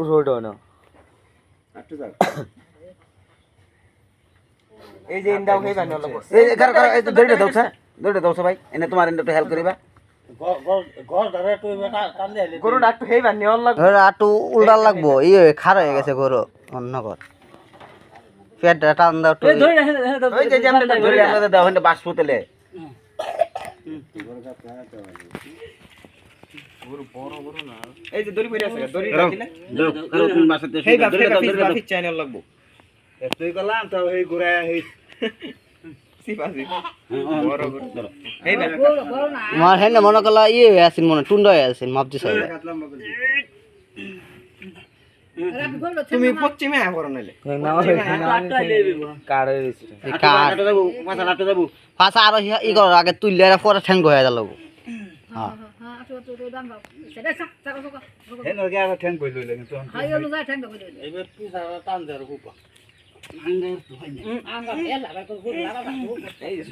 road না একটু যাক এই যে ইন্দাও হেই বানি হলো এই ঘর ঘর এই দড়িটা দাও ভাই এনে তোমার একটু হেল্প করিবা ঘর ধরে তুই টান দে গরু একটু হেই বানি হল আটু উল্টা লাগবো খার হয়ে গেছে গরু অন্য কর পেট টান দাও এই ধরে ওই যে আমরা ধরে আমরা দাও হন্ডে বাস ফুতেলে গরু বড় গরু না এই যে দড়ি পড়ে আছে দড়ি দাও দিলে দাও তুমি বাসাতে হেই বাফিস চ্যানেল লাগবো তুই গলাম তো এই ঘুরে এই সিপাসি বড় গরু হেই বা মার হেন মনে করলা হয়ে আছেন মনে টুন্ডা হয়ে আছেন মাপজি সাহেব তুমি পশ্চিমে করো নাইলে কার হইছে কার মাথা লাটে যাবো পাছা আর ই করার আগে তুললে পরে ঠ্যাং হয়ে গেল হ্যাঁ হেন ওকে আর ঠ্যাং কই লইলে কিন্তু এইবার তুই সারা টান দে আর খুব এই যে